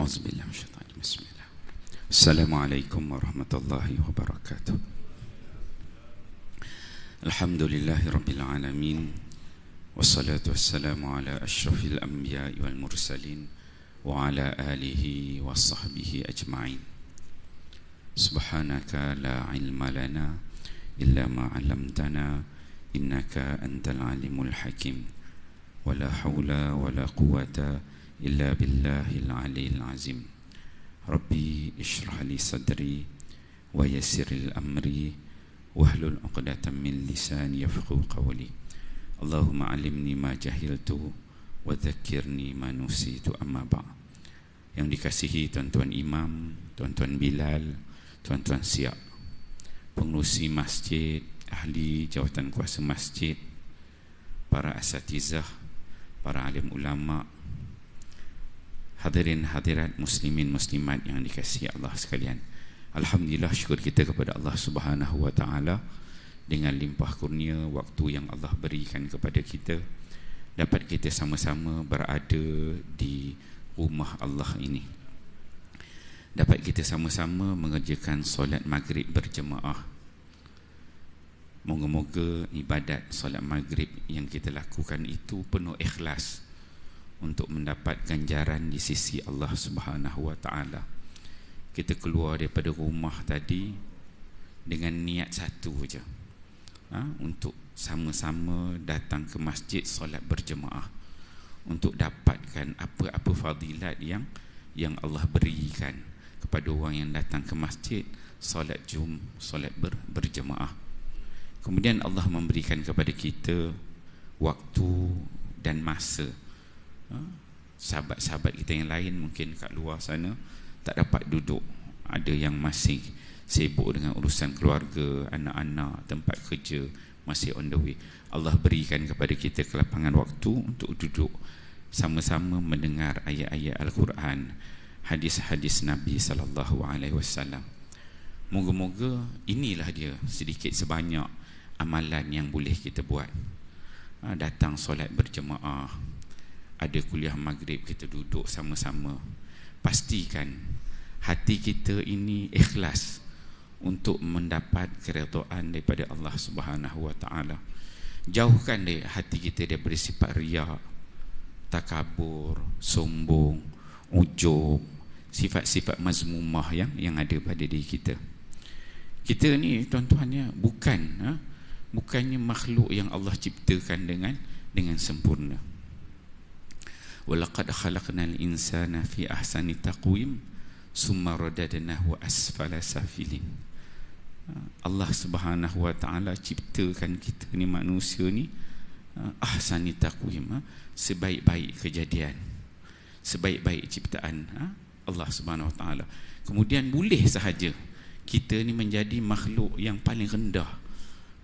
Auzubillahi minasyaitanir rajim. Bismillah. Assalamualaikum warahmatullahi wabarakatuh. Alhamdulillahi rabbil alamin. Wassalatu wassalamu ala asyrafil anbiya'i wal mursalin wa ala alihi wa sahbihi ajma'in. Subhanaka la ilma lana illa ma 'allamtana innaka antal alimul hakim. Wala haula wala quwwata illa billahil aliyil azim. Rabbi ishrah li sadri wa yassiril amri wahlul 'uqdatam min lisani yafqahu qawli. Allahumma 'allimni ma jahiltu wa dzakkirni ma nusitu, amma ba'd. Yang dikasihi tuan-tuan imam, tuan-tuan Bilal, tuan-tuan Siap, pengurusi masjid, ahli jawatan kuasa masjid, para asatizah, para alim ulama, hadirin hadirat muslimin muslimat yang dikasihi Allah sekalian. Alhamdulillah, syukur kita kepada Allah Subhanahu wa taala dengan limpah kurnia waktu yang Allah berikan kepada kita, dapat kita sama-sama berada di rumah Allah ini, dapat kita sama-sama mengerjakan solat maghrib berjemaah. Moga-moga ibadat solat maghrib yang kita lakukan itu penuh ikhlas untuk mendapat ganjaran di sisi Allah Subhanahu wa taala. Kita keluar daripada rumah tadi dengan niat satu saja, untuk sama-sama datang ke masjid solat berjemaah, untuk dapatkan apa-apa fadilat yang Allah berikan kepada orang yang datang ke masjid solat solat berjemaah. Kemudian Allah memberikan kepada kita waktu dan masa. Sahabat-sahabat kita yang lain mungkin kat luar sana tak dapat duduk, ada yang masih sibuk dengan urusan keluarga, anak-anak, tempat kerja, masih on the way. Allah berikan kepada kita kelapangan waktu untuk duduk sama-sama mendengar ayat-ayat Al-Quran, hadis-hadis Nabi sallallahu alaihi wasallam. Moga-moga inilah dia sedikit sebanyak amalan yang boleh kita buat. Datang solat berjemaah, ada kuliah maghrib, kita duduk sama-sama. Pastikan hati kita ini ikhlas untuk mendapat keredaan daripada Allah Subhanahu wa taala. Jauhkan dari hati kita daripada sifat riak, takabur, sombong, ujub, sifat-sifat mazmumah yang ada pada diri kita. Kita ni tuan-tuannya bukannya makhluk yang Allah ciptakan dengan sempurna. Walaqad khalaqnal insana fi ahsani taqwim summa radadnahu asfala safilin. Allah Subhanahu wa taala ciptakan kita ni, manusia ni, ahsani taqwim, sebaik-baik kejadian, sebaik-baik ciptaan Allah Subhanahu wa taala. Kemudian boleh sahaja kita ni menjadi makhluk yang paling rendah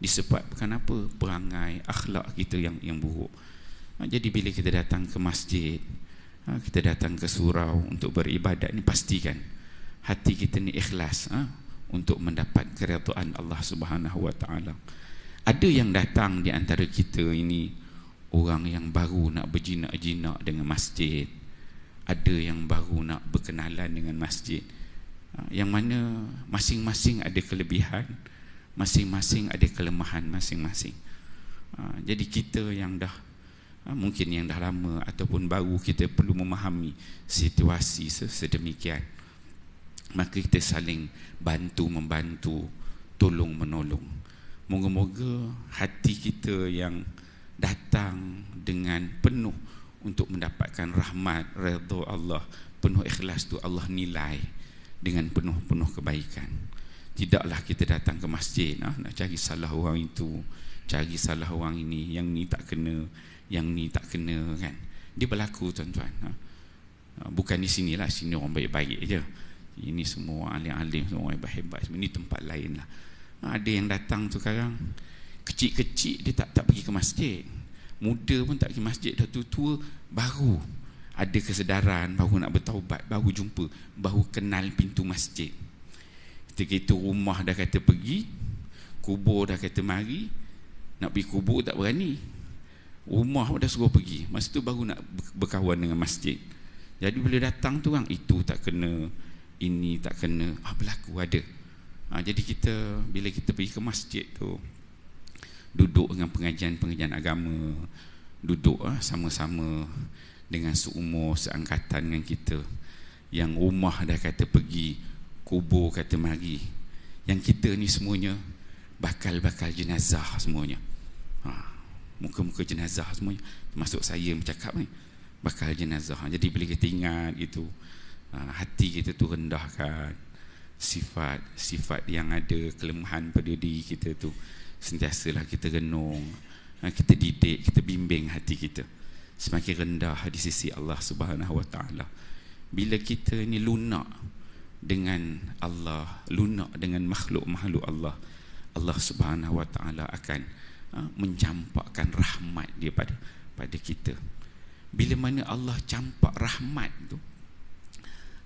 disebabkan apa? Perangai, akhlak kita yang buruk. Jadi bila kita datang ke masjid, kita datang ke surau untuk beribadat ni, pastikan hati kita ni ikhlas untuk mendapat keredaan Allah Subhanahu wa taala. Ada yang datang di antara kita ini orang yang baru nak berjinak-jinak dengan masjid, ada yang baru nak berkenalan dengan masjid, yang mana masing-masing ada kelebihan, masing-masing ada kelemahan masing-masing. Jadi kita yang mungkin yang dah lama ataupun baru, kita perlu memahami situasi sedemikian. Maka kita saling bantu-membantu, tolong-menolong. Moga-moga hati kita yang datang dengan penuh untuk mendapatkan rahmat, redha Allah, penuh ikhlas tu Allah nilai dengan penuh-penuh kebaikan. Tidaklah kita datang ke masjid nak cari salah orang itu, cari salah orang ini, yang ni tak kena, yang ni tak kena, kan. Dia berlaku tuan-tuan. Bukan di sinilah, sini orang baik-baik je, ini semua alim-alim, semua orang hebat. Ini tempat lain lah. Ada yang datang tu sekarang kecil-kecil dia tak pergi ke masjid, muda pun tak pergi masjid, dah tua baru ada kesedaran, baru nak bertaubat, baru jumpa, baru kenal pintu masjid. Kita rumah dah kata pergi, kubur dah kata mari, nak pergi kubur tak berani, rumah dah suruh pergi, masa tu baru nak berkawan dengan masjid. Jadi bila datang tu orang itu tak kena, ini tak kena, berlaku ada. Jadi kita bila kita pergi ke masjid tu, duduk dengan pengajian agama, duduk sama-sama dengan seumur, seangkatan dengan kita, yang rumah dah kata pergi, kubur kata mari, yang kita ni semuanya bakal jenazah semuanya. Muka-muka jenazah semuanya, termasuk saya bercakap ni, bakal jenazah. Jadi bila kita ingat itu, hati kita tu rendahkan, sifat yang ada kelemahan pada diri kita tu sentiasalah kita renung, kita didik, kita bimbing hati kita semakin rendah di sisi Allah Subhanahu Wa Taala. Bila kita ni lunak dengan Allah, lunak dengan makhluk-makhluk Allah, Allah Subhanahu Wa Taala akan mencampakkan rahmat dia pada kita. Bila mana Allah campak rahmat tu,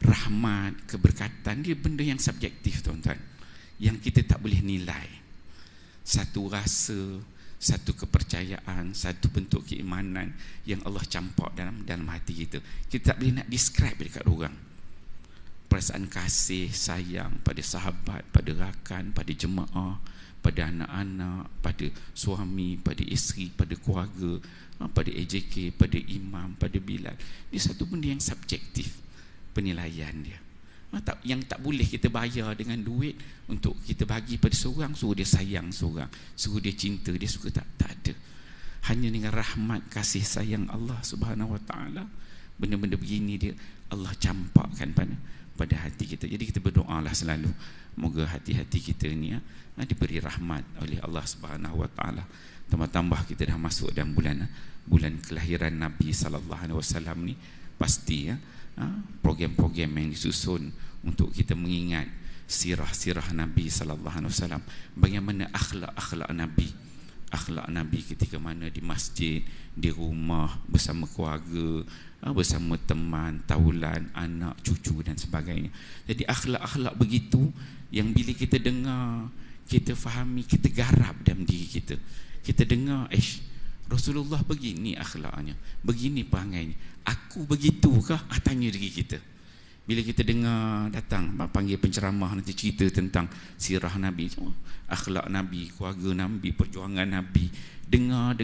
rahmat, keberkatan dia benda yang subjektif tuan-tuan, yang kita tak boleh nilai. Satu rasa, satu kepercayaan, satu bentuk keimanan yang Allah campak dalam hati kita. Kita tak boleh nak describe dekat orang. Perasaan kasih, sayang pada sahabat, pada rakan, pada jemaah, pada anak-anak, pada suami, pada isteri, pada keluarga, pada AJK, pada imam, pada Bilal. Dia satu benda yang subjektif penilaian dia. Yang tak boleh kita bayar dengan duit untuk kita bagi pada seorang, suruh dia sayang seorang, suruh dia cinta, dia suka tak ada. Hanya dengan rahmat kasih sayang Allah Subhanahu Wa Taala, benda-benda begini dia Allah campakkan pada hati kita. Jadi kita berdoalah selalu, moga hati-hati kita ni diberi rahmat oleh Allah Subhanahu Wa Taala. Tambah-tambah kita dah masuk dalam bulan kelahiran Nabi sallallahu alaihi wasallam ni, pasti program-program yang disusun untuk kita mengingat sirah-sirah Nabi sallallahu alaihi wasallam, bagaimana akhlak Nabi ketika mana di masjid, di rumah, bersama keluarga, bersama teman, taulan, anak, cucu dan sebagainya. Jadi akhlak-akhlak begitu yang bila kita dengar, kita fahami, kita garap dalam diri kita. Kita dengar, Rasulullah begini akhlaknya, begini perangainya, aku begitukah? Tanya diri kita. Bila kita dengar datang panggil penceramah nanti cerita tentang sirah Nabi, akhlak Nabi, keluarga Nabi, perjuangan Nabi, dengar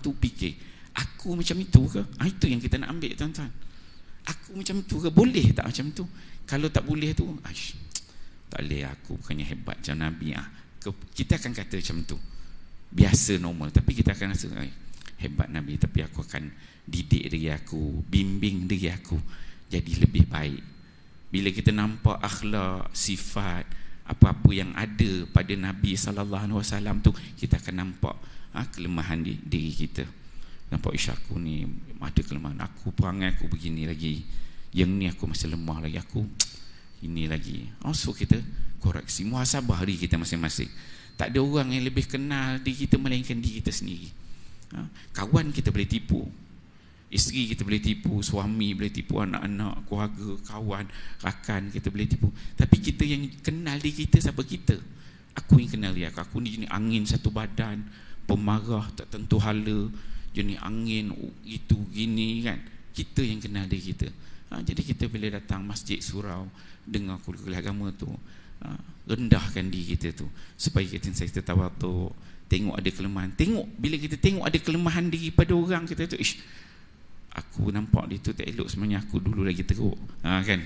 tu fikir, aku macam itu ke? Itu yang kita nak ambil tuan-tuan. Aku macam itu ke? Boleh tak macam tu? Kalau tak boleh tu, tak boleh, aku bukannya hebat macam Nabi. Kita akan kata macam tu, biasa, normal. Tapi kita akan rasa hebat Nabi, tapi aku akan didik diri aku, bimbing diri aku jadi lebih baik. Bila kita nampak akhlak, sifat, apa-apa yang ada pada Nabi SAW tu, kita akan nampak kelemahan di diri kita. Nampak aku ni ada kelemahan, aku perangai aku begini lagi, yang ni aku masih lemah lagi, aku ini lagi. So kita koreksi, muhasabah diri kita masing-masing. Tak ada orang yang lebih kenal diri kita melainkan diri kita sendiri. Kawan kita boleh tipu, isteri kita boleh tipu, suami boleh tipu, anak-anak, keluarga, kawan, rakan kita boleh tipu. Tapi kita yang kenal diri kita, siapa kita? Aku yang kenal diri aku. Aku ni jenis angin satu badan, pemarah, tak tentu hala, jenis angin itu gini kan. Kita yang kenal diri kita. Jadi kita bila datang masjid surau, dengar kuliah agama tu, rendahkan diri kita tu, supaya kita tawaduk, tengok ada kelemahan. Bila kita tengok ada kelemahan diri pada orang, kita tu, aku nampak dia tu tak elok, sebenarnya aku dulu lagi teruk, kan?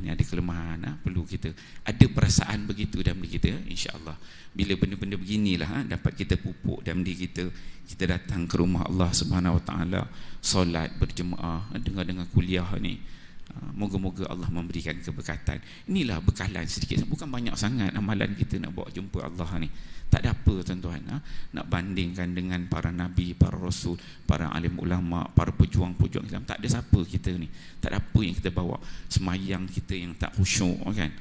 Ni ada kelemahan, perlu kita ada perasaan begitu dalam diri kita, insya-Allah. Bila benda-benda beginilah dapat kita pupuk dalam diri kita, kita datang ke rumah Allah Subhanahu Wa Taala, solat berjemaah, dengar kuliah ni, moga-moga Allah memberikan keberkatan. Inilah bekalan sedikit, bukan banyak sangat amalan kita nak bawa jumpa Allah ni. Tak ada apa tuan-tuan, nak bandingkan dengan para nabi, para rasul, para alim ulama, para pejuang-pejuang Islam. Tak ada siapa kita ni, tak ada apa yang kita bawa. Semayang kita yang tak khusyuk kan,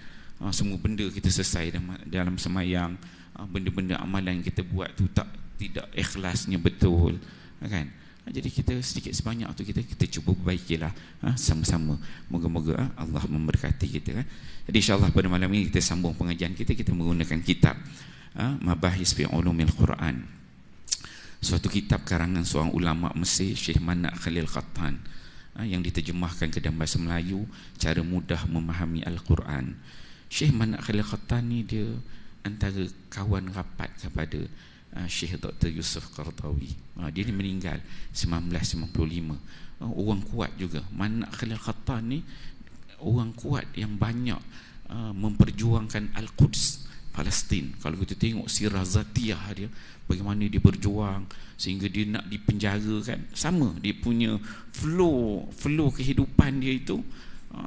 semua benda kita selesai dalam semayang, benda-benda amalan yang kita buat tu tidak ikhlasnya betul kan. Jadi kita sedikit sebanyak tu kita cuba perbaikilah sama-sama. Moga-moga Allah memberkati kita kan. Jadi insya-Allah pada malam ini kita sambung pengajian kita menggunakan kitab Mabahis fi Ulumil Quran, suatu kitab karangan seorang ulama Mesir, Syekh Manak Khalil Qattan. yang diterjemahkan ke dalam bahasa Melayu, cara mudah memahami Al-Quran. Syekh Manak Khalil Khattan ni dia antara kawan rapat kepada Syekh Dr. Yusuf Qaradawi. Dia ni meninggal 1995. Orang kuat juga. Manak Khalil Khattan ni orang kuat yang banyak memperjuangkan Al-Quds, Palestin. Kalau kita tengok sirah zatiyah dia, bagaimana dia berjuang sehingga dia nak dipenjarakan, sama dia punya flow kehidupan dia itu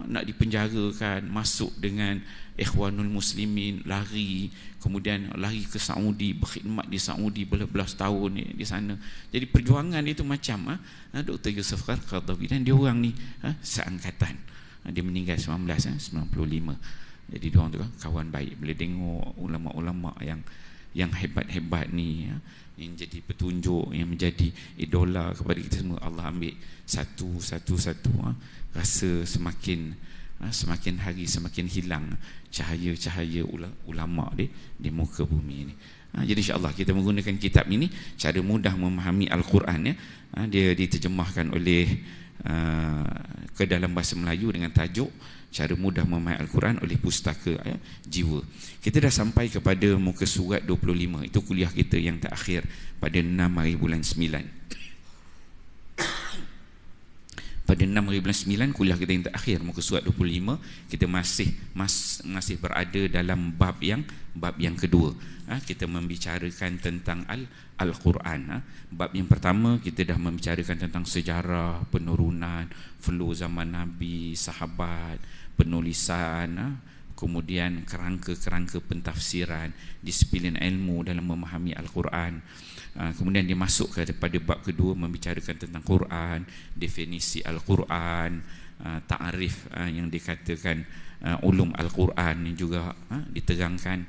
nak dipenjarakan, masuk dengan Ikhwanul Muslimin, lari, kemudian lari ke Saudi, berkhidmat di Saudi belas-belas tahun di sana. Jadi perjuangan dia itu macam Dr. Yusuf Qaradawi, dan dia orang ni seangkatan. Dia meninggal 1995. Jadi diorang tu kawan baik. Bila tengok ulama-ulama yang hebat-hebat ni, yang jadi petunjuk, yang menjadi idola kepada kita semua, Allah ambil satu, rasa semakin hari semakin hilang cahaya-cahaya ulama di muka bumi ni. Jadi insya-Allah kita menggunakan kitab ini, cara mudah memahami Al-Quran, dia diterjemahkan oleh ke dalam bahasa Melayu dengan tajuk Cara Mudah Memahami Al-Quran oleh Pustaka Jiwa. Kita dah sampai kepada muka surat 25. Itu kuliah kita yang terakhir pada 6 hari bulan 9. Pada 6 hari bulan 9 kuliah kita yang terakhir, muka surat 25. Kita masih berada dalam bab yang kedua. Kita membicarakan tentang Al-Quran. Bab yang pertama kita dah membicarakan tentang sejarah penurunan, flow zaman Nabi, sahabat, penulisan, kemudian kerangka-kerangka pentafsiran, disiplin ilmu dalam memahami Al-Quran. Kemudian dia masuk kepada bab kedua, membicarakan tentang Quran, definisi Al-Quran, ta'arif yang dikatakan ulum Al-Quran yang juga diterangkan.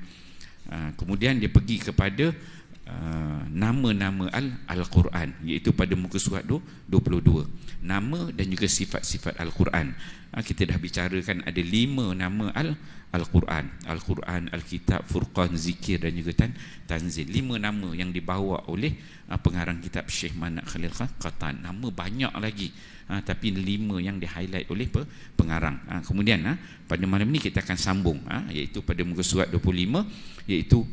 Kemudian dia pergi kepada nama-nama Al-Quran, iaitu pada muka surat 22, nama dan juga sifat-sifat Al-Quran. Kita dah bicarakan ada 5 nama Al-Quran: Al-Quran, Al-Kitab, Furqan, Zikir dan juga Tanzil. 5 nama yang dibawa oleh pengarang kitab Syekh Manak Khalil Khattan. Nama banyak lagi, tapi 5 yang di-highlight oleh pengarang. Kemudian pada malam ini kita akan sambung, iaitu pada muka surat 25, iaitu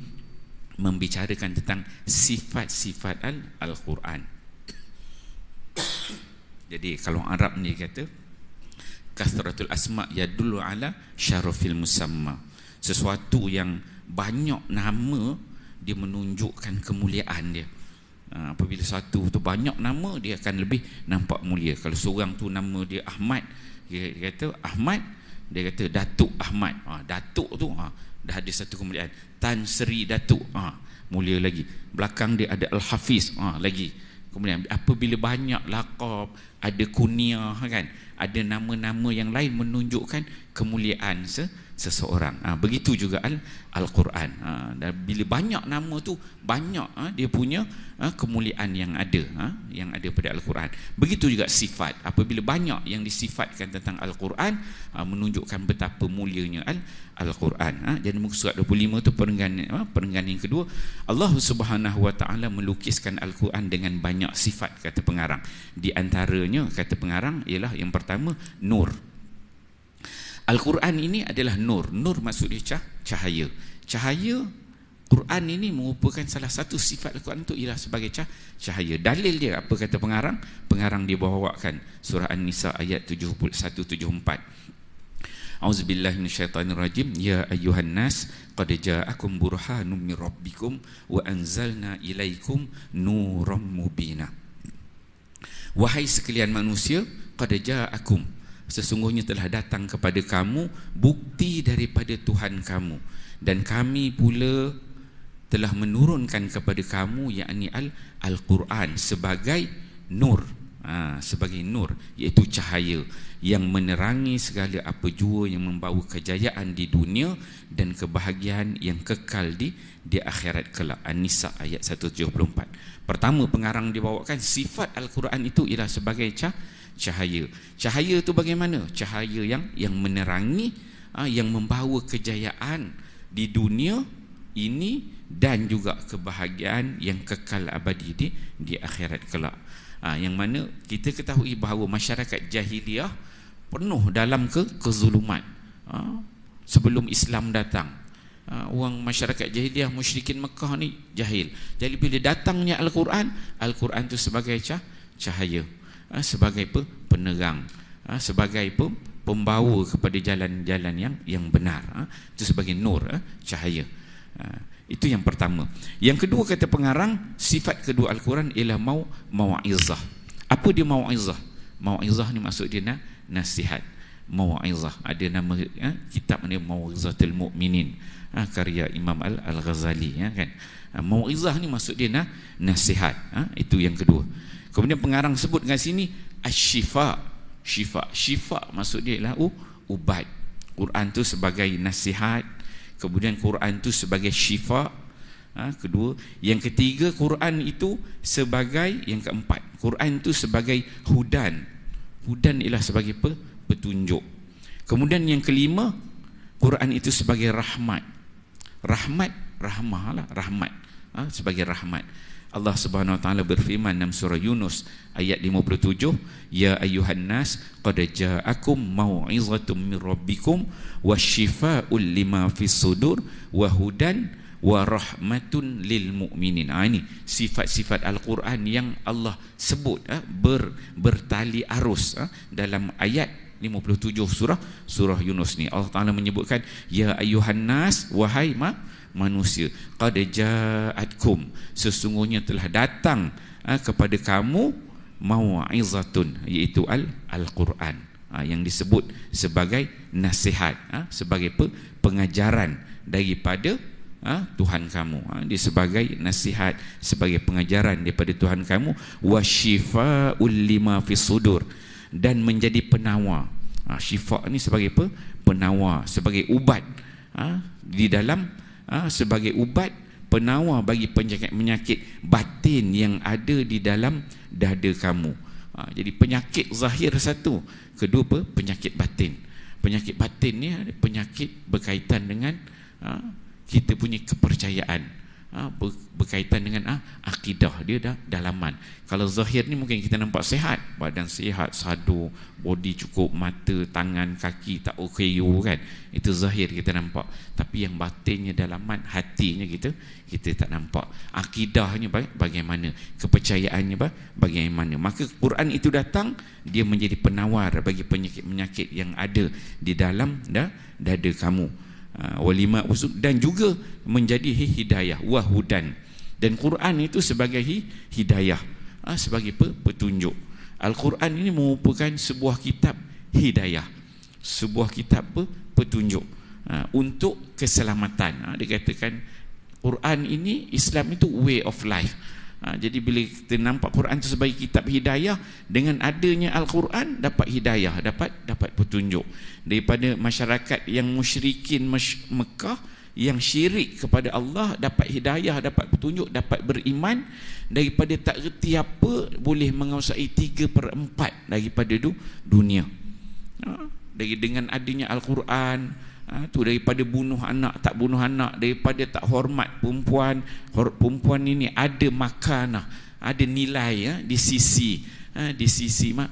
membicarakan tentang sifat-sifat Al-Quran. Jadi kalau Arab ni kata kasratul asma yadullu ala syarafil musamma. Sesuatu yang banyak nama dia menunjukkan kemuliaan dia. Apabila satu tu banyak nama, dia akan lebih nampak mulia. Kalau seorang tu nama dia Ahmad, dia kata Ahmad, dia kata Datuk Ahmad. Datuk tu dah ada satu kemuliaan. Tan Sri Datuk, mulia lagi. Belakang dia ada Al-Hafiz, lagi. Kemudian apabila banyak laqab, ada kunyah kan, ada nama-nama yang lain menunjukkan kemuliaan seseorang. Begitu juga Al-Quran. Dan bila banyak nama tu, banyak dia punya kemuliaan yang ada pada Al-Quran. Begitu juga sifat. Apabila banyak yang disifatkan tentang Al-Quran, menunjukkan betapa mulianya Al-Quran. Jadi muka surat 25 tu perenggan yang kedua. Allah Subhanahu Wa Taala melukiskan Al-Quran dengan banyak sifat, kata pengarang. Di antaranya, kata pengarang, ialah yang pertama, nur. Al-Quran ini adalah nur. Nur maksudnya cahaya. Cahaya Quran ini merupakan salah satu sifat Al-Quran itu ialah sebagai cahaya. Dalil dia apa kata pengarang? Pengarang dia bawakan surah An-Nisa ayat 71-74. Auzubillahi minasyaitonirrajim. Ya ayyuhan nas qad ja'akum burhanum mir rabbikum wa anzalna ilaikum nuram mubina. Wahai sekalian manusia, qad ja'akum, sesungguhnya telah datang kepada kamu bukti daripada Tuhan kamu, dan kami pula telah menurunkan kepada kamu, yakni Al-Quran sebagai nur, sebagai nur, iaitu cahaya yang menerangi segala apa jua yang membawa kejayaan di dunia dan kebahagiaan yang kekal di akhirat kelak. An-Nisa ayat 174. Pertama pengarang dibawakan sifat Al-Quran itu ialah sebagai cahaya. Cahaya itu bagaimana? Cahaya yang menerangi, yang membawa kejayaan di dunia ini dan juga kebahagiaan yang kekal abadi di akhirat kelak. Yang mana kita ketahui bahawa masyarakat jahiliah penuh dalam kezulumat. Sebelum Islam datang, orang masyarakat jahiliah musyrikin Mekah ni jahil. Jadi bila datangnya Al-Quran, Al-Quran tu sebagai cahaya, sebagai penerang, sebagai pembawa kepada jalan-jalan yang benar. Itu sebagai nur, cahaya. Itu yang pertama. Yang kedua, kata pengarang, sifat kedua Al-Quran ialah mau'izah. Apa dia mau'izah? Mau'izah ni maksud dia nasihat. Mau'izah, ada nama kitab ni Mau'izatul Mu'minin, karya Imam Al-Ghazali, kan. Mau'izah ni maksud dia nasihat. Itu yang kedua. Kemudian pengarang sebut dengan sini asy-syifa. Syifa maksud dia ialah ubat. Quran tu sebagai nasihat, kemudian Quran itu sebagai syifa, kedua. Yang ketiga, Quran itu sebagai, yang keempat, Quran itu sebagai hudan. Hudan ialah sebagai petunjuk. Kemudian yang kelima, Quran itu sebagai rahmat. Rahmat sebagai rahmat. Allah Subhanahu wa taala berfirman dalam surah Yunus ayat 57, ya ayyuhan nas qad ja'akum mau'izatun min rabbikum wasyifaa'un lima fis sudur wa hudan wa rahmatun lil mu'minin. Ini sifat-sifat Al-Quran yang Allah sebut bertali arus dalam ayat 57 surah Yunus ni. Allah Taala menyebutkan ya ayyuhan nas, wahai manusia, qad ja'atkum, sesungguhnya telah datang kepada kamu mau'izatun, iaitu Al-Quran, yang disebut sebagai nasihat, sebagai pengajaran daripada Tuhan kamu. Dia sebagai nasihat, sebagai pengajaran daripada Tuhan kamu. Wasyifa'ul lima fis sudur, dan menjadi penawar. Syifa' ni sebagai penawar, sebagai ubat di dalam, sebagai ubat penawar bagi penyakit batin yang ada di dalam dada kamu. Jadi penyakit zahir satu, kedua penyakit batin. Penyakit batin ni penyakit berkaitan dengan kita punya kepercayaan, berkaitan dengan akidah dia dalaman. Kalau zahir ni mungkin kita nampak sihat, badan sihat, sadu, body cukup, mata, tangan, kaki tak okayu, kan. Itu zahir kita nampak. Tapi yang batinnya dalaman, hatinya kita tak nampak. Akidahnya bagaimana, kepercayaannya bagaimana. Maka Quran itu datang, dia menjadi penawar bagi penyakit-penyakit yang ada di dalam dada kamu. Walima, dan juga menjadi hidayah, wahudan. Dan Quran itu sebagai hidayah, sebagai petunjuk. Al-Quran ini merupakan sebuah kitab hidayah, sebuah kitab petunjuk untuk keselamatan. Dia katakan Quran ini, Islam itu way of life. Jadi bila kita nampak Quran itu sebagai kitab hidayah, dengan adanya Al-Quran dapat hidayah, dapat petunjuk. Daripada masyarakat yang musyrikin Mekah, yang syirik kepada Allah, dapat hidayah, dapat petunjuk, dapat beriman. Daripada tak reti apa, boleh menguasai 3/4 daripada dunia. Dengan adanya Al-Quran, tu daripada bunuh anak, tak bunuh anak, daripada tak hormat perempuan ini ada makanah, ada nilai di sisi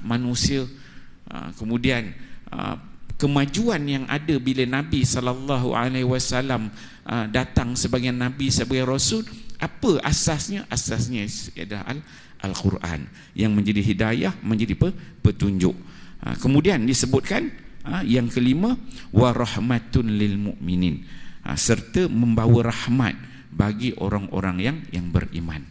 manusia. Kemudian kemajuan yang ada bila Nabi SAW datang sebagai Nabi, sebagai Rasul, apa asasnya? Asasnya adalah Al-Quran yang menjadi hidayah, menjadi petunjuk. Kemudian disebutkan yang kelima, wa rahmatun lil mu'minin, serta membawa rahmat bagi orang-orang yang beriman.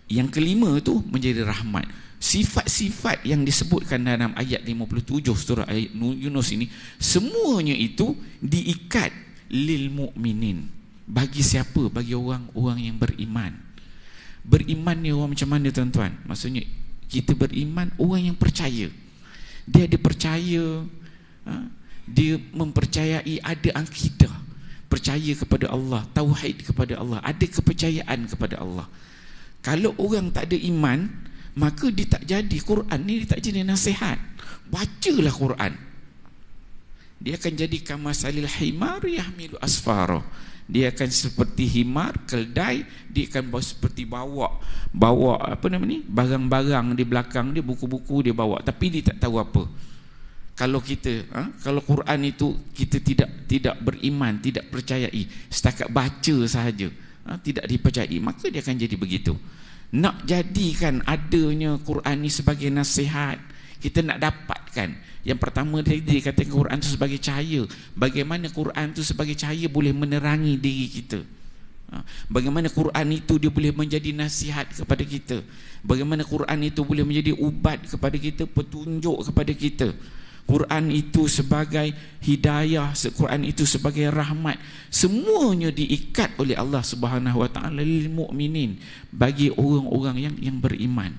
Yang kelima itu menjadi rahmat. Sifat-sifat yang disebutkan dalam ayat 57 surah Yunus ini, semuanya itu diikat lil mu'minin. Bagi siapa? Bagi orang-orang yang beriman. Beriman ni orang macam mana, tuan-tuan? Maksudnya kita beriman, orang yang percaya. Dia ada percaya, dia mempercayai, ada akidah, percaya kepada Allah, tauhid kepada Allah, ada kepercayaan kepada Allah. Kalau orang tak ada iman, maka dia tak jadi, Quran ni dia tak jadi nasihat. Bacalah Quran, Dia akan jadi kamasalil himar yahmilu asfara. Dia akan seperti himar, keldai, dia akan seperti bawa apa nama ni, barang-barang di belakang dia, buku-buku dia bawa, tapi dia tak tahu apa. Kalau kita kalau Quran itu kita tidak beriman, tidak percayai, setakat baca sahaja, tidak dipercayai, maka dia akan jadi begitu. Nak jadikan adanya Quran ni sebagai nasihat, kita nak dapatkan, yang pertama dia katakan Quran itu sebagai cahaya. Bagaimana Quran itu sebagai cahaya boleh menerangi diri kita? Bagaimana Quran itu dia boleh menjadi nasihat kepada kita? Bagaimana Quran itu boleh menjadi ubat kepada kita, petunjuk kepada kita? Quran itu sebagai hidayah, Quran itu sebagai rahmat. Semuanya diikat oleh Allah Subhanahu wa taala lil mukminin, bagi orang-orang yang beriman.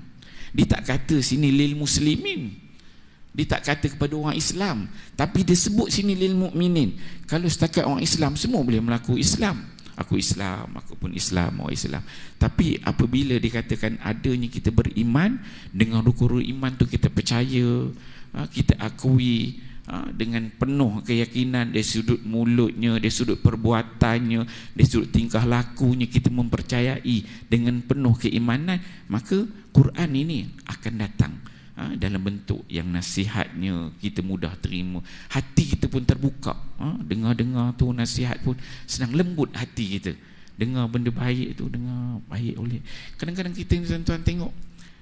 Dia tak kata sini lil muslimin, dia tak kata kepada orang Islam, tapi dia sebut sini lil mukminin. Kalau setakat orang Islam, semua boleh melaku Islam. Aku Islam, aku pun Islam, orang Islam. Tapi apabila dikatakan adanya kita beriman, dengan rukun iman tu kita percaya, kita akui dengan penuh keyakinan, dari sudut mulutnya, dari sudut perbuatannya, dari sudut tingkah lakunya, kita mempercayai dengan penuh keimanan, maka Quran ini akan datang dalam bentuk yang nasihatnya kita mudah terima. Hati kita pun terbuka, dengar-dengar tu nasihat pun senang, lembut hati kita. Dengar benda baik tu, dengar baik oleh. Kadang-kadang kita ni tuan-tuan tengok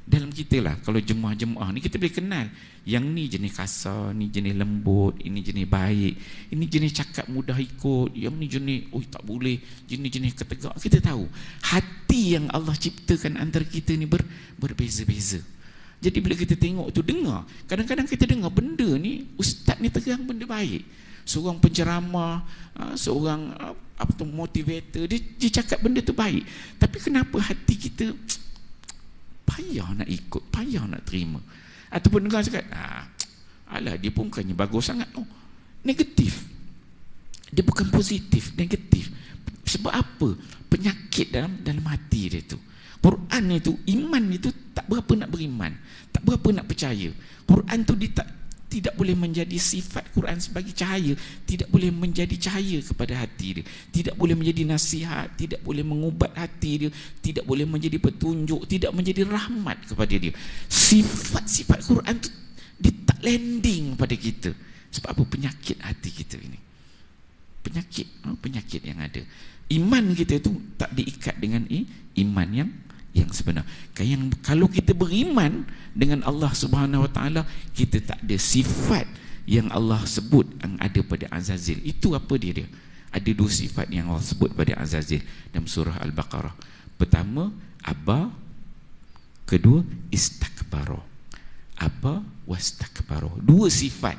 dalam kita lah, kalau jemaah-jemaah ni kita boleh kenal, yang ni jenis kasar, ni jenis lembut, ini jenis baik, ini jenis cakap mudah ikut, yang ni jenis tak boleh, jenis-jenis ketegak. Kita tahu hati yang Allah ciptakan antara kita ni berbeza-beza. Jadi bila kita tengok tu, dengar, kadang-kadang kita dengar benda ni, ustaz ni terang benda baik, seorang penceramah, seorang motivator, dia cakap benda tu baik, tapi kenapa hati kita payah nak ikut, payah nak terima? Ataupun dengar cakap, alah dia pun bukannya bagus sangat. Negatif. Dia bukan positif, negatif. Sebab apa? Penyakit dalam hati dia tu. Quran itu, iman itu tak berapa nak beriman, tak berapa nak percaya. Quran tu dia tidak boleh menjadi sifat Quran sebagai cahaya, tidak boleh menjadi cahaya kepada hati dia, tidak boleh menjadi nasihat, tidak boleh mengubat hati dia, tidak boleh menjadi petunjuk, tidak menjadi rahmat kepada dia. Sifat-sifat Quran tu dia tak landing pada kita. Sebab apa? Penyakit hati kita ini, penyakit yang ada. Iman kita tu tak diikat dengan iman yang sebenar. Kalau kita beriman dengan Allah Subhanahu wa taala, kita tak ada sifat yang Allah sebut yang ada pada Azazil. Itu apa dia? Ada dua sifat yang Allah sebut pada Azazil dalam surah Al-Baqarah. Pertama, aba. Kedua, istakbara. Aba wastakbara. Dua sifat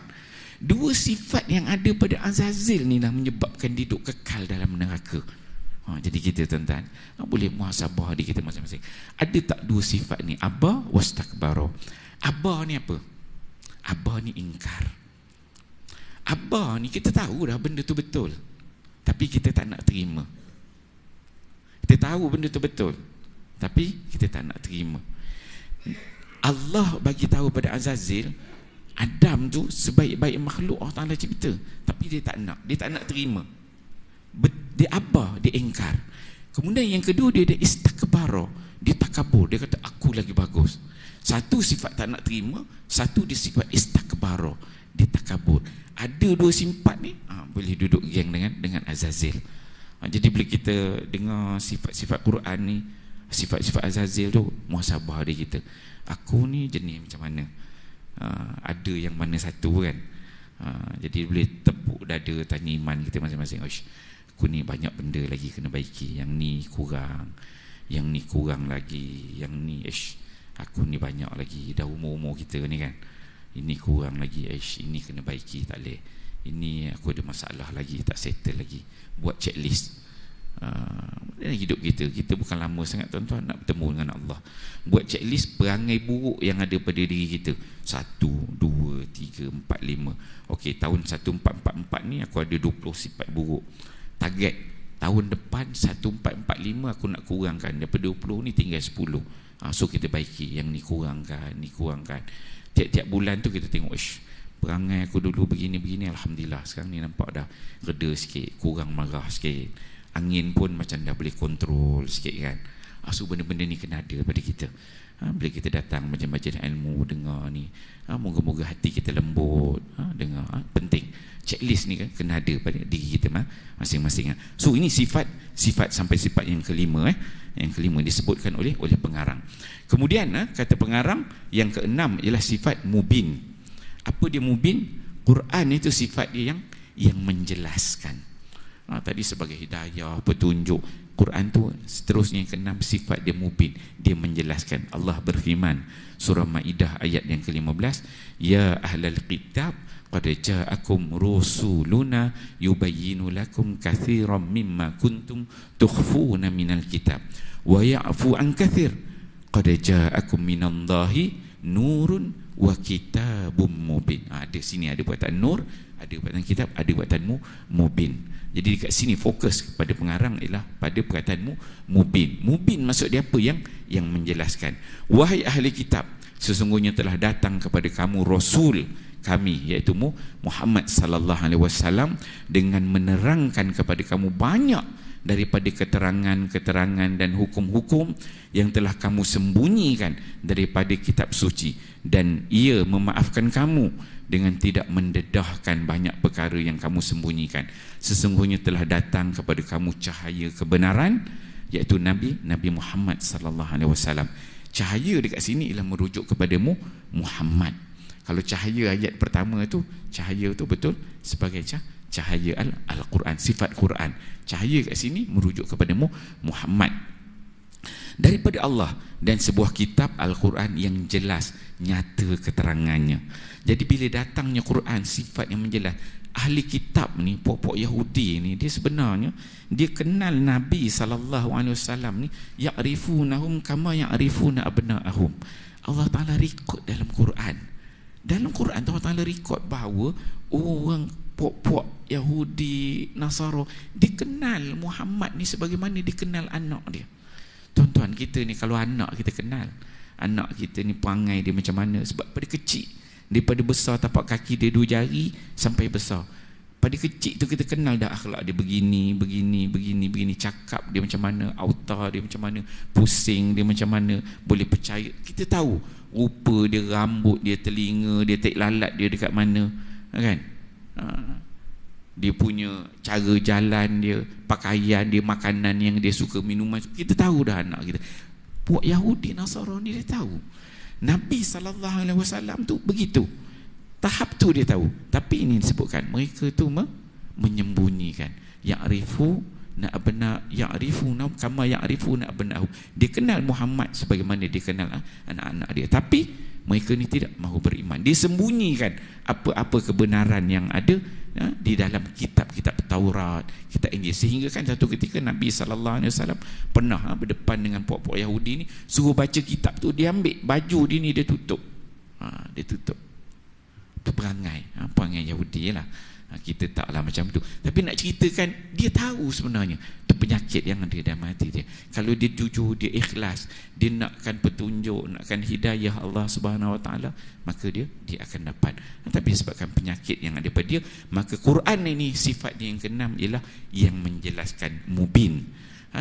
yang ada pada Azazil ni lah menyebabkan dia duduk kekal dalam neraka. Jadi kita tuan-tuan boleh muhasabah diri kita masing-masing. Ada tak dua sifat ni? Aba wastakbara. Aba ni apa? Aba ni ingkar. Aba ni kita tahu dah benda tu betul, tapi kita tak nak terima. Kita tahu benda tu betul, tapi kita tak nak terima. Allah bagi tahu pada Azazil, Adam tu sebaik-baik makhluk Allah Ta'ala cipta, tapi dia tak nak terima. Dia abah, dia ingkar. Kemudian yang kedua, dia ada istakbara, dia takabur, dia kata aku lagi bagus. Satu sifat tak nak terima, satu dia sifat istakbara, dia takabur. Ada dua sifat ni boleh duduk geng dengan Azazil. Jadi bila kita dengar sifat-sifat Quran ni, sifat-sifat Azazil tu, muhasabah diri kita, aku ni jenis macam mana? Ada yang mana satu kan? Jadi boleh tepuk dada, tanya iman kita masing-masing. Aku ni banyak benda lagi kena baiki, yang ni kurang, yang ni kurang lagi, yang ni aku ni banyak lagi, dah umur-umur kita ni kan, ini kurang lagi, ini kena baiki, tak boleh, ini aku ada masalah lagi, tak settle lagi. Buat checklist. Dalam hidup kita bukan lama sangat tuan-tuan nak bertemu dengan Allah. Buat checklist perangai buruk yang ada pada diri kita. 1, 2, 3, 4, 5. Okey, tahun 1444 ni aku ada 20 sifat buruk. Target tahun depan 1445 aku nak kurangkan, daripada 20 ni tinggal 10. So kita baiki, yang ni kurangkan, ni kurangkan. Tiap-tiap bulan tu kita tengok perangai aku dulu begini-begini, alhamdulillah sekarang ni nampak dah reda sikit, kurang marah sikit, angin pun macam dah boleh kontrol sikit kan. So benda-benda ni kena ada pada kita. Bila kita datang majlis-majlis ilmu, dengar ni, moga-moga hati kita lembut, dengar, penting. Checklist ni kan kena ada pada diri kita masing-masing. So ini sifat sampai sifat yang kelima. Yang kelima disebutkan oleh pengarang. Kemudian kata pengarang yang keenam ialah sifat mubin. Apa dia mubin? Quran itu sifat dia yang menjelaskan. Tadi sebagai hidayah, petunjuk. Quran tu seterusnya yang keenam sifat dia mubin, dia menjelaskan. Allah berfirman surah Maidah ayat yang ke-15, ya ahlal kitab qad ja'akum rusuluna yubayyinu lakum katsiran mimma kuntum tukhfuna minal kitab wa ya'fu an katsir qad ja'akum minallahi nurun wa kitabum mubin. Ada sini ada perkataan nur, ada perkataan kitab, ada perkataan mubin. Jadi dekat sini fokus kepada pengarang ialah pada perkataanmu mubin. Mubin maksud dia apa? Yang menjelaskan. Wahai ahli kitab, sesungguhnya telah datang kepada kamu rasul kami, iaitu Muhammad sallallahu alaihi wasallam, dengan menerangkan kepada kamu banyak daripada keterangan-keterangan dan hukum-hukum yang telah kamu sembunyikan daripada kitab suci, dan ia memaafkan kamu dengan tidak mendedahkan banyak perkara yang kamu sembunyikan. Sesungguhnya telah datang kepada kamu cahaya kebenaran, iaitu Nabi Muhammad sallallahu alaihi wasallam. Cahaya dekat sini ialah merujuk kepadamu Muhammad. Kalau cahaya ayat pertama tu, cahaya tu betul sebagai cahaya Al-Quran, sifat Quran. Cahaya kat sini merujuk kepadamu Muhammad daripada Allah, dan sebuah kitab Al-Quran yang jelas, nyata keterangannya. Jadi bila datangnya Quran, sifat yang menjelas, ahli kitab ni, pokok Yahudi ni, dia sebenarnya dia kenal Nabi SAW ni, ya'rifunahum kama ya'rifuna abna'ahum. Allah Ta'ala rekod dalam Quran. Dalam Quran Allah Ta'ala rekod bahawa orang pokok Yahudi, Nasara, dia kenal Muhammad ni sebagaimana dia kenal anak dia. Tuan-tuan, kita ni kalau anak kita kenal, anak kita ni perangai dia macam mana, sebab pada kecil, daripada besar tapak kaki dia 2 jari sampai besar, pada kecil tu kita kenal dah akhlak dia begini, cakap dia macam mana, autar dia macam mana, pusing dia macam mana, boleh percaya, kita tahu rupa dia, rambut dia, telinga dia, tek lalat dia dekat mana, kan? Dia punya cara jalan dia, pakaian dia, makanan yang dia suka, minuman, kita tahu dah anak kita. Puak Yahudi Nasara ni dia tahu. Nabi SAW tu begitu, tahap tu dia tahu. Tapi ini disebutkan mereka tu menyembunyikan. Ya'rifuna kama ya'rifuna abna'ahum. Dia kenal Muhammad sebagaimana dia kenal anak-anak dia, tapi mereka ni tidak mahu beriman. Dia sembunyikan apa-apa kebenaran yang ada di dalam kitab-kitab Taurat, kitab Injil. Sehingga kan satu ketika Nabi SAW pernah berdepan dengan puak-puak Yahudi ni, suruh baca kitab tu, dia ambil baju dia ni, dia tutup. Dia tutup. Itu perangai Yahudi lah. Kita taklah macam tu, tapi nak ceritakan dia tahu sebenarnya itu penyakit yang ada dalam hati dia. Kalau dia jujur, dia ikhlas, dia nakkan petunjuk, nakkan hidayah Allah Subhanahu Wa Taala, maka dia akan dapat. Tapi sebabkan penyakit yang ada pada dia, maka Quran ini sifat dia yang keenam ialah yang menjelaskan, mubin,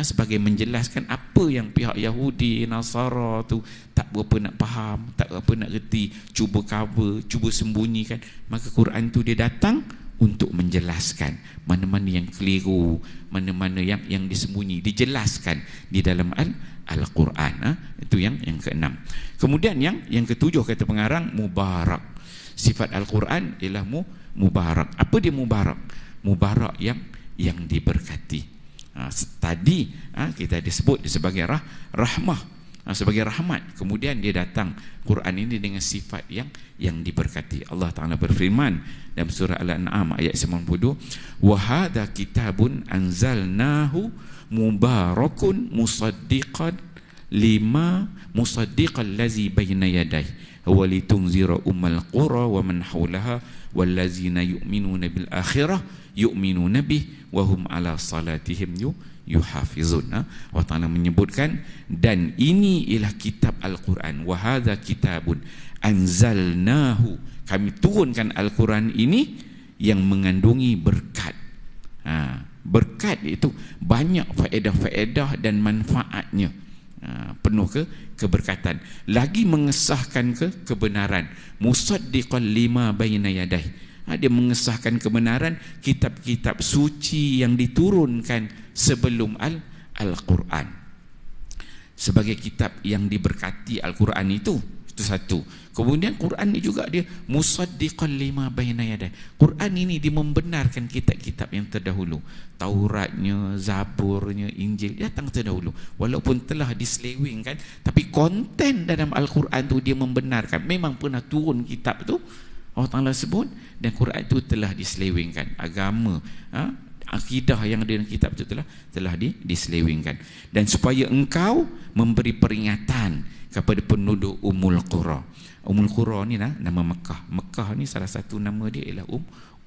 sebagai menjelaskan apa yang pihak Yahudi, Nasara tu tak berapa nak faham, tak berapa nak reti, cuba cover, cuba sembunyikan. Maka Quran tu dia datang untuk menjelaskan mana-mana yang keliru, mana-mana yang disembunyi, dijelaskan di dalam Al-Quran. Itu yang keenam. Kemudian yang ketujuh kata pengarang, mubarak. Sifat Al-Quran ialah mubarak. Apa dia mubarak? Mubarak yang diberkati. Tadi kita disebut sebagai rahmah, sebagai rahmat. Kemudian dia datang Quran ini dengan sifat yang diberkati. Allah Ta'ala berfirman dalam surah Al-An'am ayat 92, wa hadha kitabun anzalnahu mubarakun musaddiqan lazi bayna yadayhi wa litunzira ummal qura wa man hawlaha wallazina yu'minuna bil akhirah yu'minuna bih wa hum ala salatihim yuhafizun. Allah Ta'ala menyebutkan, dan ini ialah kitab Al-Quran, wa hadza kitabun anzalnahu, kami turunkan Al-Quran ini yang mengandungi berkat. Berkat itu banyak faedah-faedah dan manfaatnya, penuh keberkatan, lagi mengesahkan kebenaran, musaddiqan lima baina yadayh, dia mengesahkan kebenaran kitab-kitab suci yang diturunkan sebelum Al-Quran. Sebagai kitab yang diberkati, Al-Quran itu satu. Kemudian Quran ni juga dia musaddiqan lima baina yaday. Quran ini dia membenarkan kitab-kitab yang terdahulu. Tauratnya, Zaburnya, Injil datang terdahulu. Walaupun telah diselewengkan, tapi konten dalam Al-Quran tu dia membenarkan. Memang pernah turun kitab tu, Allah Ta'ala sebut, dan Quran itu telah diselewengkan. Agama, akidah yang ada dalam kitab itu telah diselewengkan. Dan supaya engkau memberi peringatan kepada penduduk Ummul Qura. Ummul Qura ni nama Mekah. Mekah ni salah satu nama dia ialah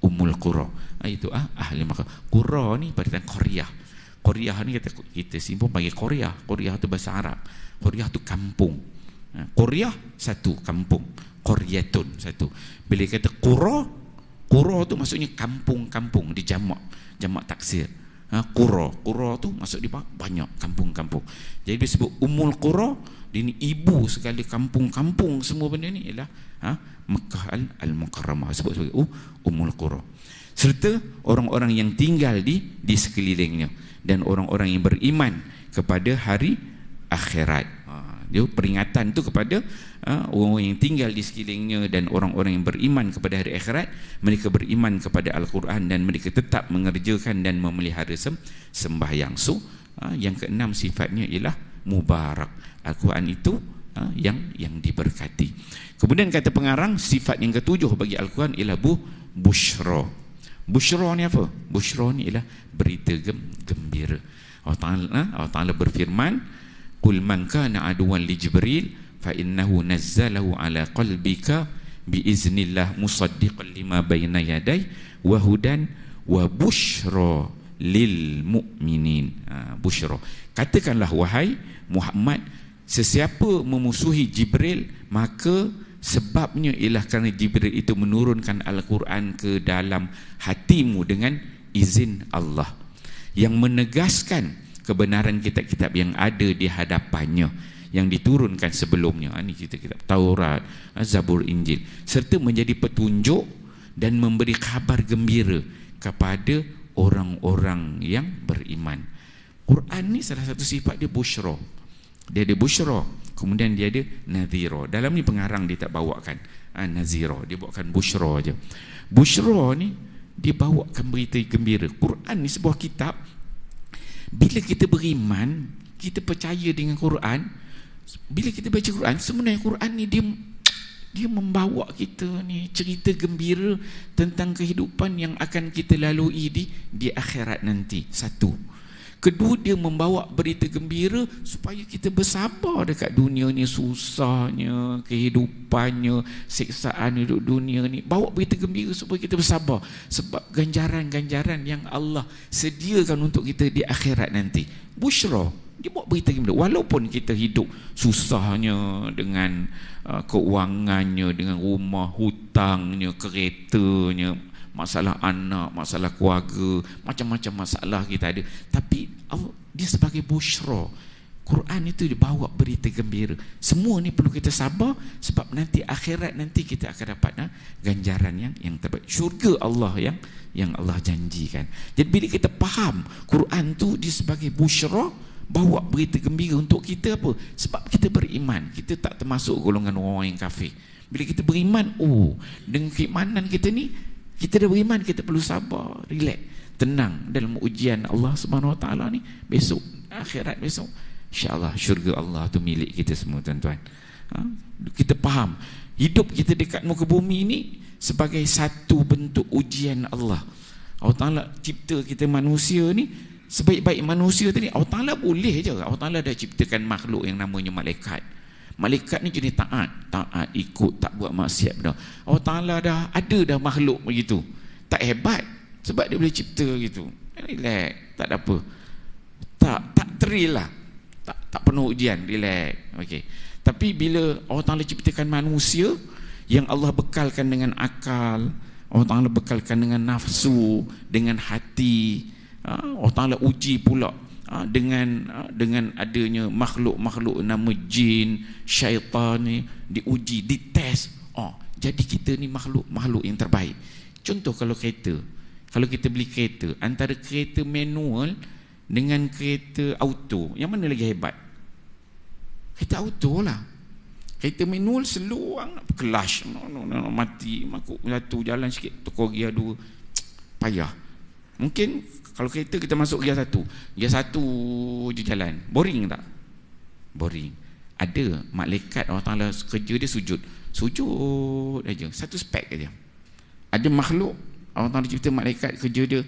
Ummul Qura. Itu ahli Mekah. Qura ni berarti Korea. Korea ni kita simpul panggil Korea. Korea tu bahasa Arab. Korea tu kampung. Korea satu, kampung. Qaryatun satu. Bila kata Qura, Qura tu maksudnya kampung-kampung, di jamak taksir. Qura tu maksud dia banyak kampung-kampung. Jadi disebut Ummul Qura, dia ni ibu sekali kampung-kampung semua benda ni ialah Mekah Al-Mukarramah, sebut sebagai Ummul Qura. Serta orang-orang yang tinggal di sekelilingnya, dan orang-orang yang beriman kepada hari akhirat. Dia peringatan tu kepada orang yang tinggal di sekelilingnya dan orang-orang yang beriman kepada hari akhirat. Mereka beriman kepada Al-Quran dan mereka tetap mengerjakan dan memelihara sembahyang. So yang keenam sifatnya ialah mubarak. Al-Quran itu yang diberkati. Kemudian kata pengarang, sifat yang ketujuh bagi Al-Quran ialah busyra. Busyra ni apa? Busyra ni ialah berita gembira. Allah Ta'ala berfirman, qul man kana aduwan li Jibril fa innahu nazzalahu ala qalbika bi iznillah musaddiqan lima baina yaday wa hudan wa busyra lil mu'minin. Busyra, katakanlah wahai Muhammad, sesiapa memusuhi Jibril, maka sebabnya ialah kerana Jibril itu menurunkan Al-Quran ke dalam hatimu dengan izin Allah, yang menegaskan kebenaran kitab-kitab yang ada di hadapannya yang diturunkan sebelumnya. Ini kitab Taurat, Zabur, Injil, serta menjadi petunjuk dan memberi kabar gembira kepada orang-orang yang beriman. Quran ni salah satu sifat dia busyra. Dia ada busyra, kemudian dia ada nadhira. Dalam ni pengarang dia tak bawakan nazira, dia bawakan busyra aja. Busyra ni dia bawakan berita gembira. Quran ni sebuah kitab. Bila kita beriman, kita percaya dengan Quran, bila kita baca Quran, sebenarnya Quran ni dia membawa kita ni cerita gembira tentang kehidupan yang akan kita lalui di akhirat nanti. Satu. Kedua, dia membawa berita gembira supaya kita bersabar dekat dunia ni, susahnya kehidupannya, siksaan hidup dunia ni. Bawa berita gembira supaya kita bersabar, sebab ganjaran-ganjaran yang Allah sediakan untuk kita di akhirat nanti. Busyra, dia bawa berita gembira. Walaupun kita hidup susahnya dengan keuangannya, dengan rumah, hutangnya, keretanya, masalah anak, masalah keluarga, macam-macam masalah kita ada, tapi dia sebagai busyra. Quran itu dibawa berita gembira. Semua ni perlu kita sabar, sebab nanti akhirat nanti kita akan dapat ganjaran yang terbaik, syurga Allah yang Allah janjikan. Jadi bila kita faham Quran tu dia sebagai busyra, bawa berita gembira untuk kita, apa? Sebab kita beriman, kita tak termasuk golongan orang yang kafir. Bila kita beriman, dengan keimanan kita ni, kita dah beriman, kita perlu sabar, relax, tenang dalam ujian Allah Subhanahu Wa Taala ni. Besok akhirat, besok insya-Allah syurga Allah tu milik kita semua, tuan-tuan. Kita faham hidup kita dekat muka bumi ni sebagai satu bentuk ujian Allah. Allah Taala cipta kita manusia ni, sebaik-baik manusia tadi Allah Taala boleh je. Allah Taala dah ciptakan makhluk yang namanya malaikat. Malaikat ni jenis taat, ikut, tak buat maksiat dah. Allah Ta'ala dah ada makhluk begitu. Tak hebat sebab dia boleh cipta gitu. Relax, tak ada apa. tak thrill lah, tak penuh ujian, relax. Okey. Tapi bila Allah Taala ciptakan manusia yang Allah bekalkan dengan akal, Allah Taala bekalkan dengan nafsu, dengan hati, Allah Taala uji pula dengan adanya makhluk-makhluk nama jin, syaitan ni diuji, dites. Jadi kita ni makhluk yang terbaik. Contoh kalau kita beli kereta, antara kereta manual dengan kereta auto, yang mana lagi hebat? Kereta auto lah. Kereta manual slow, clash mati, makuk jatuh, jalan sikit tukar gear 2, payah. Mungkin kalau kereta kita masuk gear 1 je jalan, boring tak? Boring. Ada malaikat Allah Taala kerja dia sujud aja, satu spek aja. Ada makhluk Allah Taala cipta malaikat kerja dia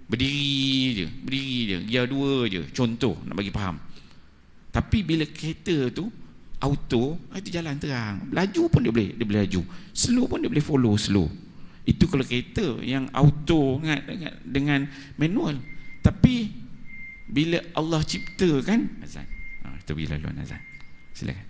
berdiri je, gear 2 je, contoh nak bagi faham. Tapi bila kereta tu auto, itu jalan terang, laju pun dia boleh laju, slow pun dia boleh follow slow. Itu kalau kereta yang auto dengan manual. Tapi bila Allah ciptakan azan, kita pergi laluan azan. Silakan.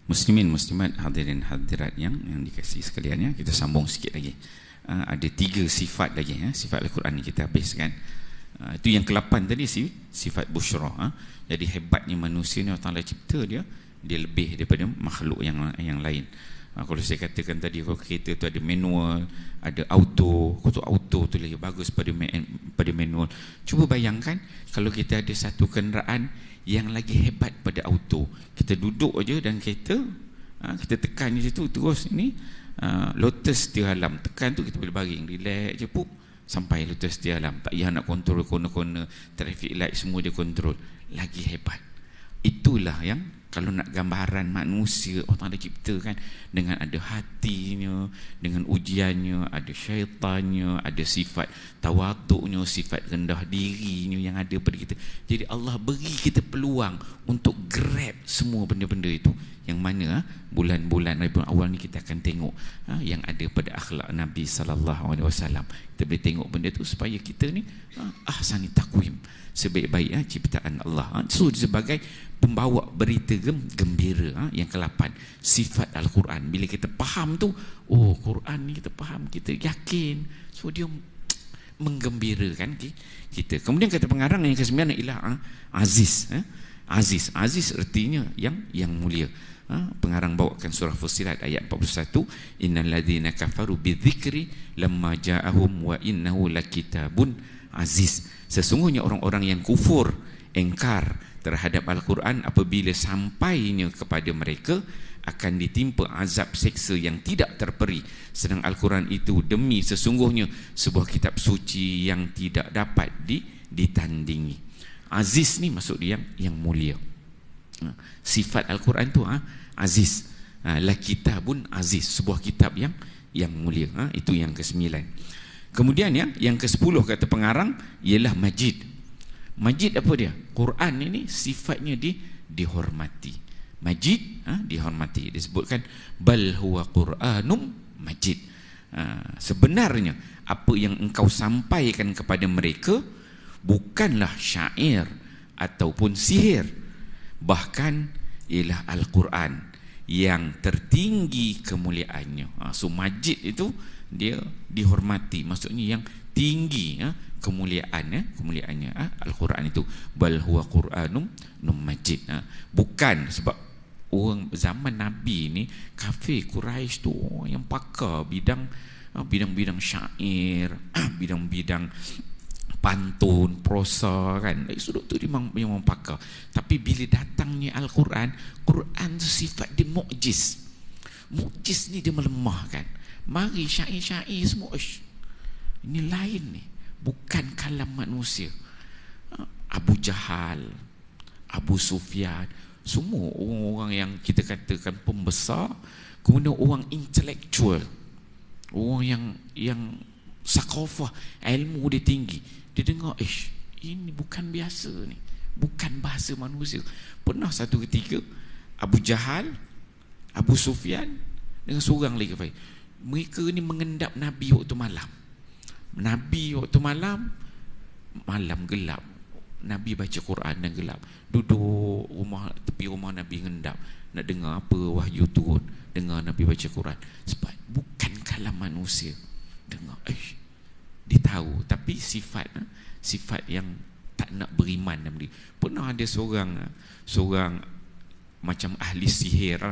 Muslimin muslimat, hadirin hadirat yang dikasihi sekalian, ya, kita sambung sikit lagi. Ada 3 sifat lagi, ya, sifat Al-Quran ni kita habiskan. Itu yang ke-8 tadi, sifat busyra. Jadi hebatnya manusia ni, Allah Ta'ala cipta dia lebih daripada makhluk yang lain. Kalau saya katakan tadi, kalau kereta tu ada manual, ada auto, kalau auto tu lagi bagus pada manual. Cuba bayangkan kalau kita ada satu kenderaan yang lagi hebat pada auto. Kita duduk aja dan kereta, kita tekan je situ terus, ini Lotus setia alam, tekan tu kita boleh baring, relax je, pup, sampai Lotus setia alam. Tak payah nak kontrol corner-corner, traffic light semua dia kontrol. Lagi hebat. Itulah yang kalau nak gambaran manusia Allah Ta'ala ciptakan dengan ada hatinya, dengan ujiannya, ada syaitannya, ada sifat tawaduknya, sifat rendah dirinya yang ada pada kita. Jadi Allah beri kita peluang untuk grab semua benda-benda itu, yang mana bulan-bulan Rabiul Awal ni kita akan tengok yang ada pada akhlak Nabi SAW. Kita boleh tengok benda tu supaya kita ni ahsani takwim, sebaik-baik ciptaan Allah. So sebagai pembawa berita gembira, yang ke-8 sifat Al-Quran. Bila kita faham tu, oh Quran ni kita faham, kita yakin, so dia menggembirakan kita. Kemudian kata pengarang yang ke-9 ialah Aziz. Aziz artinya yang mulia. Pengarang bawakan surah Fussilat ayat 41, innal ladzina kafaru bidzikri lamma ja'ahum wa innahu lakitabun aziz. Sesungguhnya orang-orang yang kufur, engkar terhadap Al-Quran, apabila sampainya kepada mereka akan ditimpa azab seksa yang tidak terperi. Sedang Al-Quran itu demi sesungguhnya sebuah kitab suci yang tidak dapat ditandingi. Aziz ni maksud dia yang mulia. Sifat Al-Quran tu aziz. La kitabun aziz, sebuah kitab yang mulia. Itu yang ke-9. Kemudian yang ke-10 kata pengarang ialah majid. Majid apa dia? Quran ini sifatnya dihormati. Majid dihormati. Disebutkan bal huwa Quranum majid. Sebenarnya apa yang engkau sampaikan kepada mereka bukanlah syair ataupun sihir, bahkan ialah Al-Quran yang tertinggi kemuliaannya. So majid itu dia dihormati, maksudnya yang tinggi kemuliaannya Al-Quran itu. Bal huwa Quranum majid. Bukan sebab orang zaman Nabi ni kafir Quraisy tu yang pakar bidang syair, bidang pantun, prosa kan. Sudut tu dia memang pakar. Tapi bila datangnya Al-Quran, Quran tu sifat dia mukjiz. Mukjiz ni dia melemahkan. Mari syair-syair semua, ini lain ni, bukan kalam manusia. Abu Jahal, Abu Sufyan, semua orang-orang yang kita katakan pembesar, kemudian orang intelektual, orang yang sakofah, ilmu dia tinggi. Dia dengar, ini bukan biasa ni, bukan bahasa manusia. Pernah satu ketika Abu Jahal, Abu Sufyan dengan seorang lagi, mereka ni mengendap Nabi waktu malam. Nabi waktu malam gelap, Nabi baca Quran dan gelap. Duduk tepi rumah Nabi ngendap, nak dengar apa wahyu turun. Dengar Nabi baca Quran. Sebab bukan kalam manusia. Dengar, dia tahu. Tapi sifat yang tak nak beriman dalam dia. Pernah ada seorang macam ahli sihir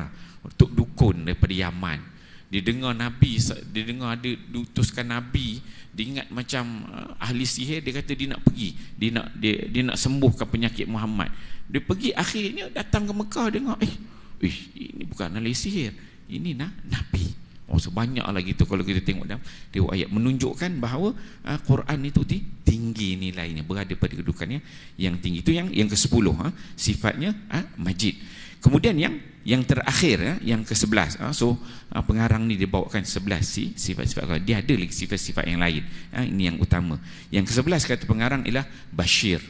untuk dukun daripada Yaman. Dia dengar Nabi, dia dengar ada diutuskan Nabi, dia ingat macam ahli sihir, dia kata dia nak pergi, dia nak sembuhkan penyakit Muhammad. Dia pergi, akhirnya datang ke Mekah, dengar ini bukan ahli sihir, ini Nabi. Sebanyak lagi tu kalau kita tengok dalam ayat menunjukkan bahawa Quran itu tinggi nilainya, berada pada kedudukannya yang tinggi. Itu yang ke-10 sifatnya majid. Kemudian yang terakhir, yang ke-11. Pengarang ni dia bawakan 11 sifat-sifat Allah. Dia ada lagi sifat-sifat yang lain. Ini yang utama. Yang ke-11 kata pengarang ialah Bashir.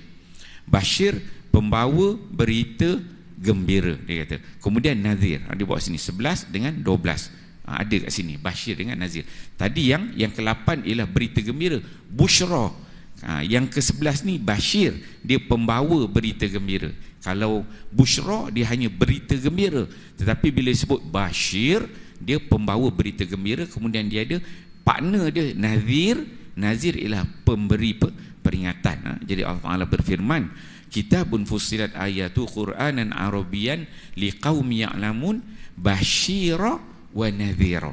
Bashir, pembawa berita gembira, dia kata. Kemudian Nazir. Dia bawa sini 11 dengan 12. Ada kat sini Bashir dengan Nazir. Tadi yang ke-8 ialah berita gembira, Bushra. Yang ke-11 ni Bashir, dia pembawa berita gembira. Kalau Bushra, dia hanya berita gembira. Tetapi bila disebut Bashir, dia pembawa berita gembira. Kemudian dia ada partner dia, Nazir. Nazir ialah pemberi peringatan. Jadi Allah Ta'ala berfirman, Kitabun fussilat ayatu Qur'anan Arabian liqaumi ya'lamun Bashira wa nadhira.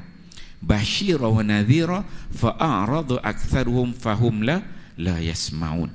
Bashira wa nadhira fa'aradu aktharuhum fahum la yasma'un.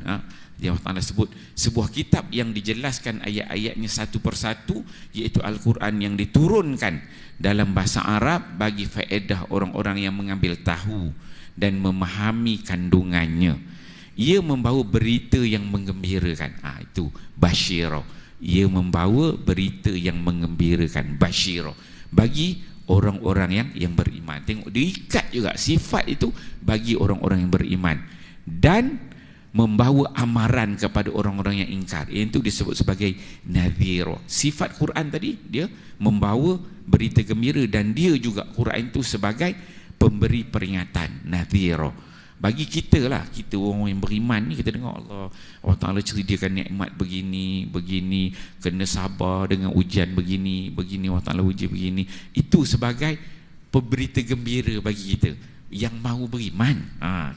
Dia Allah Ta'ala sebut sebuah kitab yang dijelaskan ayat-ayatnya satu persatu, iaitu Al-Quran yang diturunkan dalam bahasa Arab bagi faedah orang-orang yang mengambil tahu dan memahami kandungannya. Ia membawa berita yang menggembirakan. Itu Bashira. Ia membawa berita yang menggembirakan, Bashira, bagi orang-orang yang beriman. Tengok, diikat juga sifat itu bagi orang-orang yang beriman. Dan membawa amaran kepada orang-orang yang ingkar. Itu disebut sebagai nadhira. Sifat Quran tadi, dia membawa berita gembira, dan dia juga Quran itu sebagai pemberi peringatan, nadhira. Bagi kita lah, kita orang yang beriman ni, kita dengar Allah Ta'ala ceritakan nikmat begini, kena sabar dengan ujian begini, Allah Ta'ala uji begini. Itu sebagai pemberita gembira bagi kita yang mahu beriman.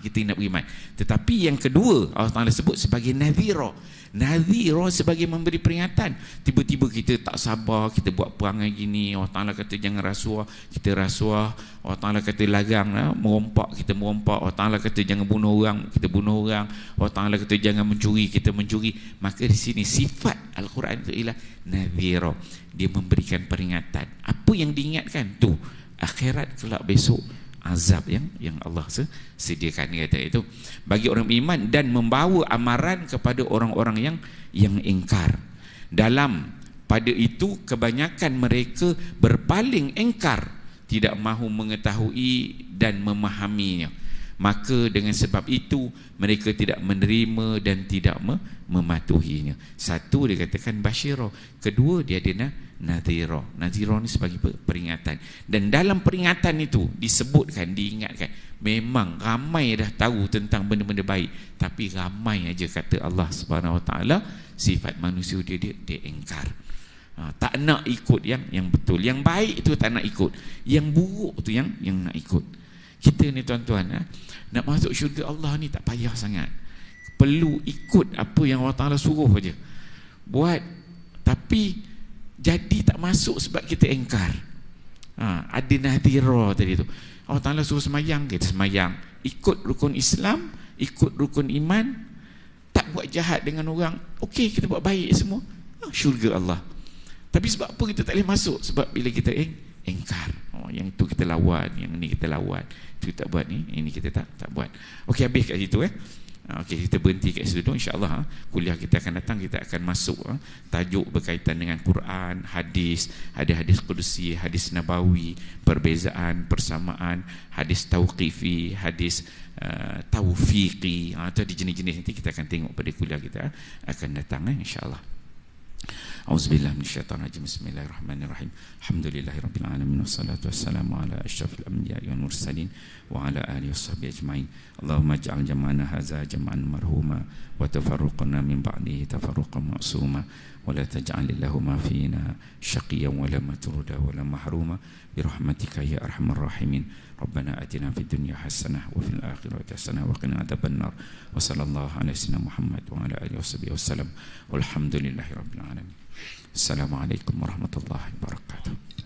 Kita nak beriman. Tetapi yang kedua, Allah Ta'ala sebut sebagai nadhira. Nadhira sebagai memberi peringatan. Tiba-tiba kita tak sabar, kita buat perangai gini, Allah Ta'ala kata jangan rasuah, kita rasuah. Allah Ta'ala kata larang merompak, kita merompak. Allah Ta'ala kata jangan bunuh orang, kita bunuh orang. Allah Ta'ala kata jangan mencuri, kita mencuri. Maka di sini sifat Al-Quran itu ialah nadhira. Dia memberikan peringatan. Apa yang diingatkan tu? Akhirat kelak besok, azab yang Allah sediakan, kata itu bagi orang beriman, dan membawa amaran kepada orang-orang yang ingkar. Dalam pada itu kebanyakan mereka berpaling ingkar, tidak mahu mengetahui dan memahaminya. Maka dengan sebab itu mereka tidak menerima dan tidak mematuhinya. Satu dia katakan Bashira, kedua dia ada nadhira. Nadhira ni sebagai peringatan. Dan dalam peringatan itu disebutkan, diingatkan, memang ramai dah tahu tentang benda-benda baik, tapi ramai aja, kata Allah Subhanahu Wa Taala, sifat manusia dia ingkar. Tak nak ikut yang betul. Yang baik itu tak nak ikut, yang buruk tu yang nak ikut. Kita ni tuan-tuan, nak masuk syurga Allah ni tak payah sangat. Perlu ikut apa yang Allah Ta'ala suruh aja buat. Tapi jadi tak masuk sebab kita engkar. Ada nadhira tadi tu. Allah Ta'ala suruh semayang, kita semayang. Ikut rukun Islam, ikut rukun iman. Tak buat jahat dengan orang, okey, kita buat baik semua, syurga Allah. Tapi sebab apa kita tak boleh masuk? Sebab bila kita engkar. Yang tu kita lawan, yang ni kita lawan, tu tak buat ni, ini kita tak buat. Okey, habis kat situ Okey, kita berhenti kat situ. InsyaAllah kuliah kita akan datang, kita akan masuk tajuk berkaitan dengan Quran, hadis. Ada hadis Qudusi, hadis Nabawi, perbezaan, persamaan, hadis tauqifi, hadis taufiqi. Itu ada jenis-jenis, nanti kita akan tengok pada kuliah kita akan datang, insyaAllah. Auzubillahi minasyaitonir rajim. Bismillahirrahmanirrahim. Alhamdulillahirabbil alamin wassalatu wassalamu ala asyrafil anbiya'i wal mursalin wa ala alihi washabbihi ajmain. Allahumma ij'al jam'ana hadza jam'an marhuma wa tafarruqana min ba'dihi tafarruqan ma'suma wa la taj'al lahumma fina shaqiyyan wa la matruda wa la mahruma bi rahmatika ya arhamar rahimin. Rabbana atina fid dunya hasanah wa fil akhirati hasanah wa qina adzabannar. Wa sallallahu ala sayyidina Muhammad wa ala alihi washabbihi wasallam. Walhamdulillahirabbil alamin. Assalamualaikum warahmatullahi wabarakatuh.